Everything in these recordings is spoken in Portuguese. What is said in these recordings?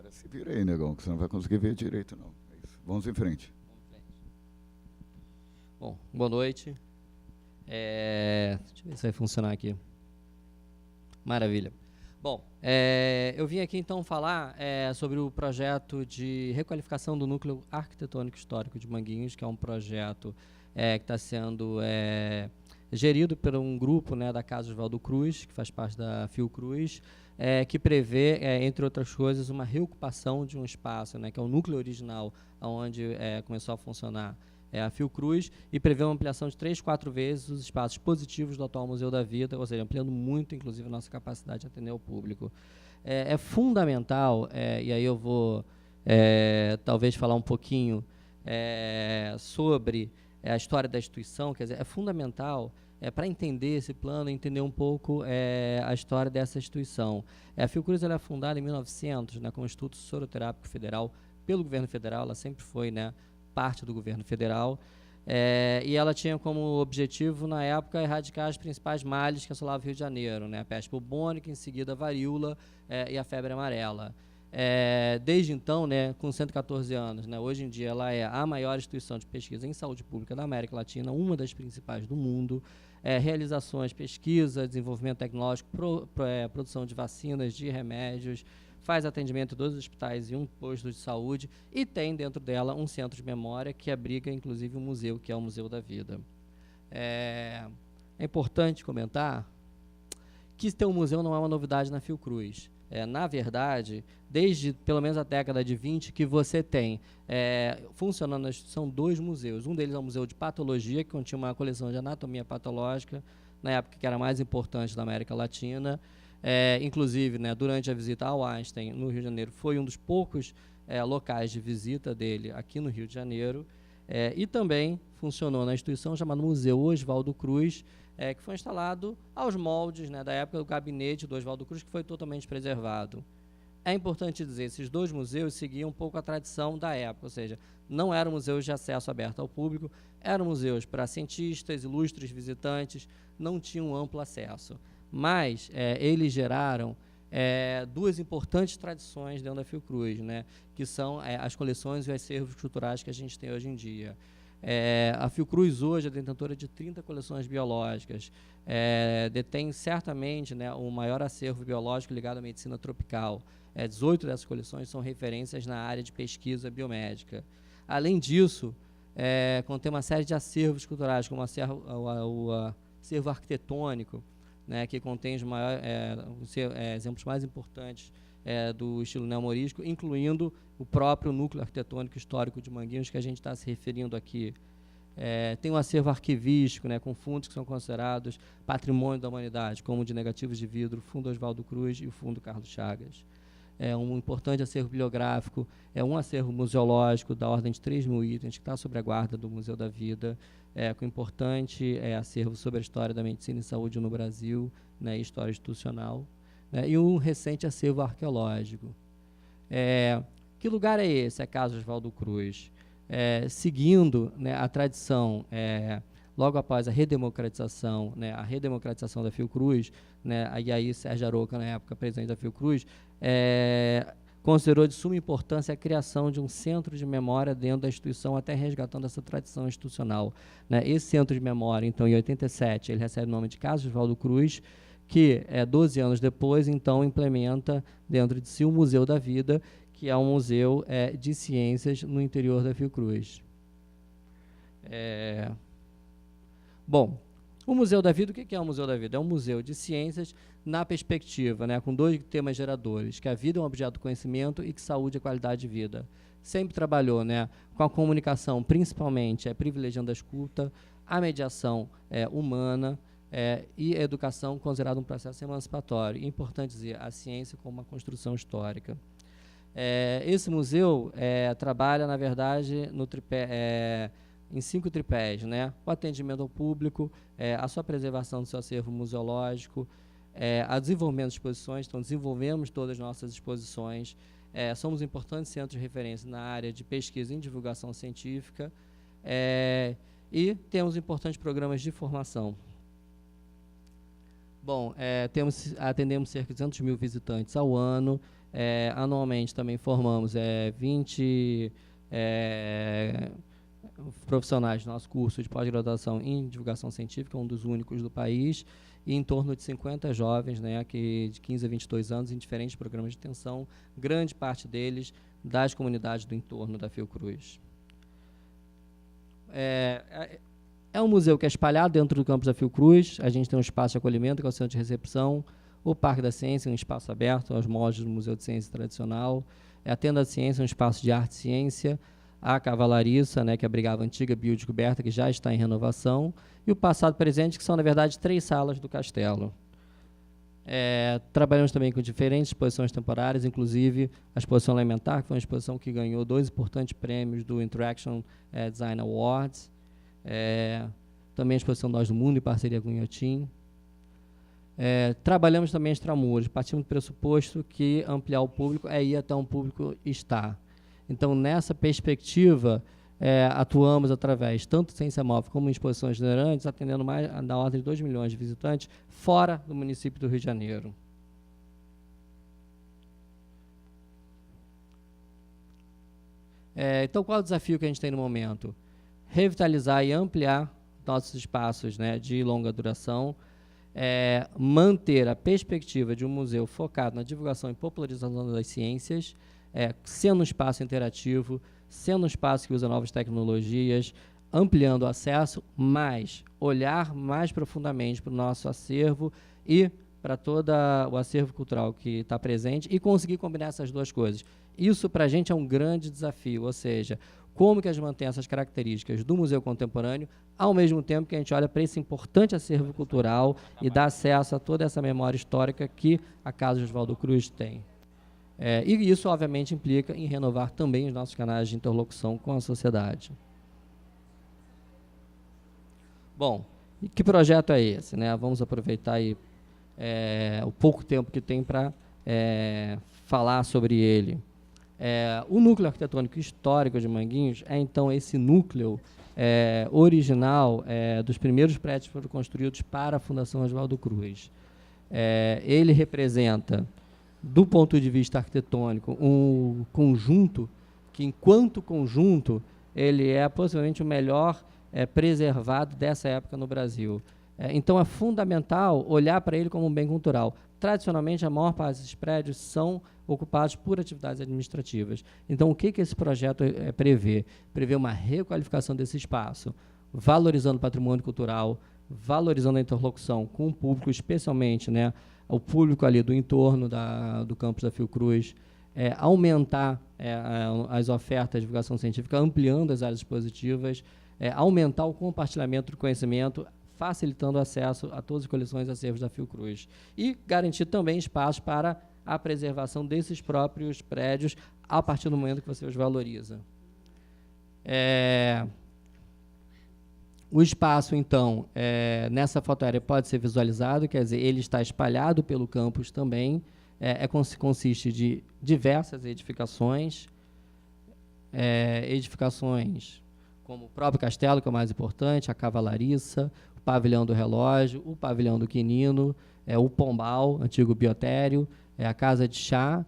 Agora se vira aí, negão, que você não vai conseguir ver direito, não. É isso. Vamos em frente. Bom, boa noite. Deixa eu ver se vai funcionar aqui. Maravilha. Bom, eu vim aqui então falar sobre o projeto de requalificação do Núcleo Arquitetônico Histórico de Manguinhos, que é um projeto que está sendo gerido por um grupo, né, da Casa Oswaldo Cruz, que faz parte da Fiocruz, que prevê, entre outras coisas, uma reocupação de um espaço, né, que é o núcleo original, onde começou a funcionar a Fiocruz, e prevê uma ampliação de 3, 4 vezes os espaços positivos do atual Museu da Vida, ou seja, ampliando muito, inclusive, a nossa capacidade de atender o público. É fundamental, e aí eu vou talvez falar um pouquinho sobre a história da instituição, quer dizer, é fundamental para entender esse plano, entender um pouco a história dessa instituição. A Fiocruz ela é fundada em 1900, né, como Instituto Soroterápico Federal, pelo governo federal, ela sempre foi, né, parte do governo federal, e ela tinha como objetivo, na época, erradicar as principais males que assolavam o Rio de Janeiro, né, a peste bubônica, em seguida a varíola e a febre amarela. Desde então, né, com 114 anos, né, hoje em dia ela é a maior instituição de pesquisa em saúde pública da América Latina, uma das principais do mundo, realizações, pesquisa, desenvolvimento tecnológico, produção de vacinas, de remédios, faz atendimento em 2 hospitais e um posto de saúde, e tem dentro dela um centro de memória que abriga, inclusive, um museu, que é o Museu da Vida. É importante comentar que ter um museu não é uma novidade na Fiocruz. Na verdade, desde pelo menos a década de 20, que você tem funcionando na instituição 2 museus. Um deles é o Museu de Patologia, que continha uma coleção de anatomia patológica, na época que era a mais importante da América Latina. Inclusive, né, durante a visita ao Einstein, no Rio de Janeiro, foi um dos poucos locais de visita dele aqui no Rio de Janeiro. E também funcionou na instituição chamada Museu Oswaldo Cruz, que foi instalado aos moldes, né, da época do gabinete do Oswaldo Cruz, que foi totalmente preservado. É importante dizer, esses 2 museus seguiam um pouco a tradição da época, ou seja, não eram museus de acesso aberto ao público, eram museus para cientistas, ilustres visitantes, não tinham amplo acesso. Mas eles geraram 2 importantes tradições dentro da Fiocruz, né, que são as coleções e os acervos culturais que a gente tem hoje em dia. A Fiocruz hoje é detentora de 30 coleções biológicas, detém certamente, né, o maior acervo biológico ligado à medicina tropical. 18 dessas coleções são referências na área de pesquisa biomédica. Além disso, contém uma série de acervos culturais, como o acervo arquitetônico, né, que contém os exemplos mais importantes do estilo neomorístico, incluindo o próprio núcleo arquitetônico histórico de Manguinhos, que a gente está se referindo aqui. Tem um acervo arquivístico, né, com fundos que são considerados patrimônio da humanidade, como o de negativos de vidro, o Fundo Oswaldo Cruz e o Fundo Carlos Chagas. Um importante acervo bibliográfico, um acervo museológico da ordem de 3.000 itens, que está sob a guarda do Museu da Vida, com importante acervo sobre a história da medicina e saúde no Brasil, né, e história institucional, né, e um recente acervo arqueológico. Que lugar é esse, a Casa Oswaldo Cruz? Seguindo, né, a tradição, logo após a redemocratização da Fiocruz, né, e aí Sérgio Aroca, na época presidente da Fiocruz, considerou de suma importância a criação de um centro de memória dentro da instituição, até resgatando essa tradição institucional, né. Esse centro de memória, então, em 87, ele recebe o nome de Casa Oswaldo Cruz, que 12 anos depois, então, implementa dentro de si o Museu da Vida, que é um museu de ciências no interior da Fiocruz. Bom, o Museu da Vida, o que é o Museu da Vida? É um museu de ciências na perspectiva, né, com 2 temas geradores, que a vida é um objeto do conhecimento e que saúde é qualidade de vida. Sempre trabalhou, né, com a comunicação, principalmente privilegiando a escuta, a mediação humana, e a educação considerada um processo emancipatório. É importante dizer, a ciência como uma construção histórica. Esse museu trabalha, na verdade, no tripé, em 5 tripés, né? O atendimento ao público, a sua preservação do seu acervo museológico, a desenvolvimento de exposições, então desenvolvemos todas as nossas exposições, somos importantes centros de referência na área de pesquisa e divulgação científica, e temos importantes programas de formação. Bom, atendemos cerca de 200.000 visitantes ao ano, Anualmente também formamos 20 profissionais do nosso curso de pós-graduação em divulgação científica, um dos únicos do país, e em torno de 50 jovens, né, que de 15 a 22 anos, em diferentes programas de extensão, grande parte deles das comunidades do entorno da Fiocruz. É um museu que é espalhado dentro do campus da Fiocruz. A gente tem um espaço de acolhimento, que é o centro de recepção, o Parque da Ciência, um espaço aberto aos moldes do Museu de Ciência Tradicional, a Tenda da Ciência, um espaço de arte e ciência, a Cavalariça, né, que abrigava a antiga biodescoberta, que já está em renovação, e o passado presente, que são, na verdade, 3 salas do castelo. Trabalhamos também com diferentes exposições temporárias, inclusive a exposição Elementar, que foi uma exposição que ganhou 2 importantes prêmios do Interaction Design Awards, também a exposição Nós do Mundo, em parceria com o Inhotim. Trabalhamos também extramuros, partimos do pressuposto que ampliar o público é ir até um público estar. Então, nessa perspectiva, atuamos através tanto de ciência móvel como em exposições itinerantes, atendendo mais da ordem de 2 milhões de visitantes fora do município do Rio de Janeiro. Então, qual é o desafio que a gente tem no momento? Revitalizar e ampliar nossos espaços, né, de longa duração, manter a perspectiva de um museu focado na divulgação e popularização das ciências, sendo um espaço interativo, sendo um espaço que usa novas tecnologias, ampliando o acesso, mas olhar mais profundamente para o nosso acervo e para todo o acervo cultural que está presente e conseguir combinar essas duas coisas. Isso, para a gente, é um grande desafio, ou seja, como que a gente mantém essas características do museu contemporâneo, ao mesmo tempo que a gente olha para esse importante acervo cultural e dá acesso a toda essa memória histórica que a Casa Oswaldo Cruz tem. E isso, obviamente, implica em renovar também os nossos canais de interlocução com a sociedade. Bom, e que projeto é esse, né? Vamos aproveitar aí, o pouco tempo que tem para falar sobre ele. O núcleo arquitetônico histórico de Manguinhos é, então, esse núcleo original dos primeiros prédios que foram construídos para a Fundação Oswaldo Cruz. Ele representa, do ponto de vista arquitetônico, um conjunto que, enquanto conjunto, ele é possivelmente o melhor preservado dessa época no Brasil. Então, é fundamental olhar para ele como um bem cultural. Tradicionalmente, a maior parte desses prédios são ocupados por atividades administrativas. Então, o que esse projeto prevê? Prevê uma requalificação desse espaço, valorizando o patrimônio cultural, valorizando a interlocução com o público, especialmente, né, o público ali do entorno do campus da Fiocruz, aumentar as ofertas de divulgação científica, ampliando as áreas expositivas, aumentar o compartilhamento do conhecimento, facilitando o acesso a todas as coleções e acervos da Fiocruz. E garantir também espaço para a preservação desses próprios prédios a partir do momento que você os valoriza. O espaço, então, nessa foto aérea pode ser visualizado, quer dizer, ele está espalhado pelo campus também, consiste de diversas edificações, como o próprio castelo, que é o mais importante, a Cavalariça, o pavilhão do relógio, o pavilhão do quinino, o pombal, antigo biotério, a casa de chá,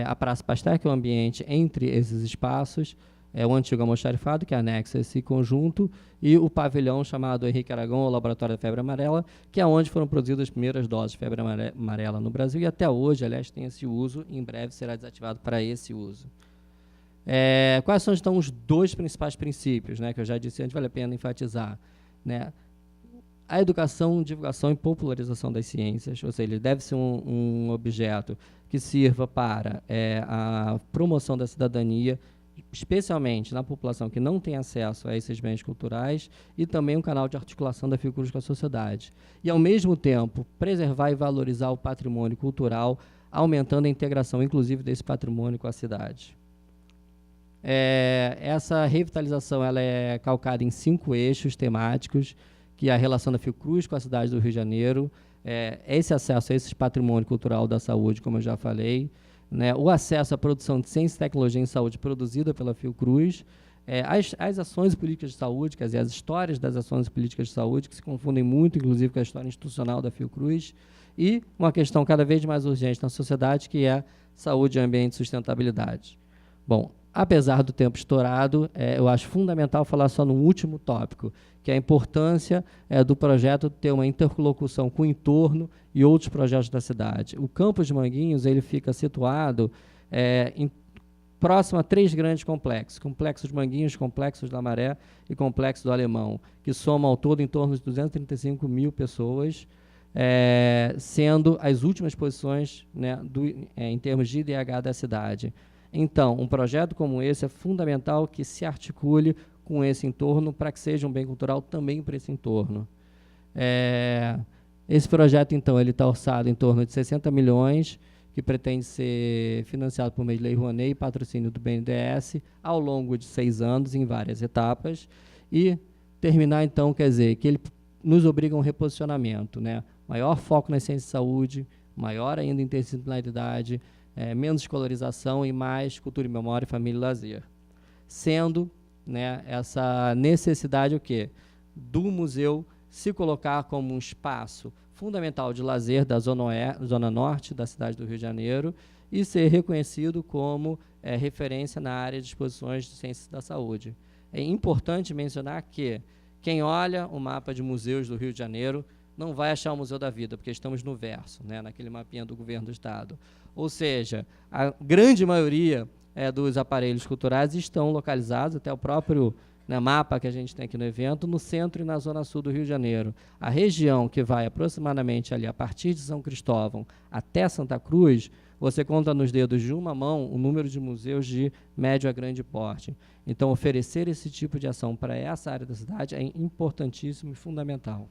a Praça Pasteur, que é o ambiente entre esses espaços, o antigo almoxarifado, que anexa esse conjunto, e o pavilhão chamado Henrique Aragão, o Laboratório da Febre Amarela, que é onde foram produzidas as primeiras doses de febre amarela no Brasil, e até hoje, aliás, tem esse uso, e em breve será desativado para esse uso. Quais são, então, os 2 principais princípios, né, que eu já disse antes, vale a pena enfatizar, né? A educação, divulgação e popularização das ciências, ou seja, ele deve ser um objeto que sirva para a promoção da cidadania, especialmente na população que não tem acesso a esses bens culturais, e também um canal de articulação da Fiocruz com a sociedade. E, ao mesmo tempo, preservar e valorizar o patrimônio cultural, aumentando a integração, inclusive, desse patrimônio com a cidade. Essa revitalização ela é calcada em 5 eixos temáticos, que é a relação da Fiocruz com a cidade do Rio de Janeiro, esse acesso a esse patrimônio cultural da saúde, como eu já falei, né, o acesso à produção de ciência e tecnologia em saúde produzida pela Fiocruz, As ações políticas de saúde, quer dizer, as histórias das ações políticas de saúde, que se confundem muito, inclusive, com a história institucional da Fiocruz, e uma questão cada vez mais urgente na sociedade, que é saúde, ambiente e sustentabilidade. Bom, apesar do tempo estourado, eu acho fundamental falar só num último tópico, que é a importância do projeto ter uma interlocução com o entorno e outros projetos da cidade. O campus de Manguinhos ele fica situado próximo a 3 grandes complexos: Complexo de Manguinhos, Complexo da Maré e Complexo do Alemão, que somam ao todo em torno de 235 mil pessoas, sendo as últimas posições, né, em termos de IDH da cidade. Então, um projeto como esse é fundamental que se articule com esse entorno para que seja um bem cultural também para esse entorno. Esse projeto, então, ele está orçado em torno de 60 milhões, que pretende ser financiado por meio de Lei Rouanet e patrocínio do BNDES ao longo de 6 anos, em várias etapas, e terminar, então, quer dizer, que ele nos obriga a um reposicionamento, né? Maior foco na ciência de saúde, maior ainda interdisciplinaridade, menos escolarização e mais cultura e memória, família e lazer. Sendo, né, essa necessidade o quê? Do museu se colocar como um espaço fundamental de lazer da zona norte da cidade do Rio de Janeiro e ser reconhecido como referência na área de exposições de ciências da saúde. É importante mencionar que quem olha o mapa de museus do Rio de Janeiro não vai achar o Museu da Vida, porque estamos no verso, né, naquele mapinha do governo do estado. Ou seja, a grande maioria dos aparelhos culturais estão localizados, até o próprio mapa que a gente tem aqui no evento, no centro e na zona sul do Rio de Janeiro. A região que vai aproximadamente ali a partir de São Cristóvão até Santa Cruz, você conta nos dedos de uma mão o número de museus de médio a grande porte. Então, oferecer esse tipo de ação para essa área da cidade é importantíssimo e fundamental.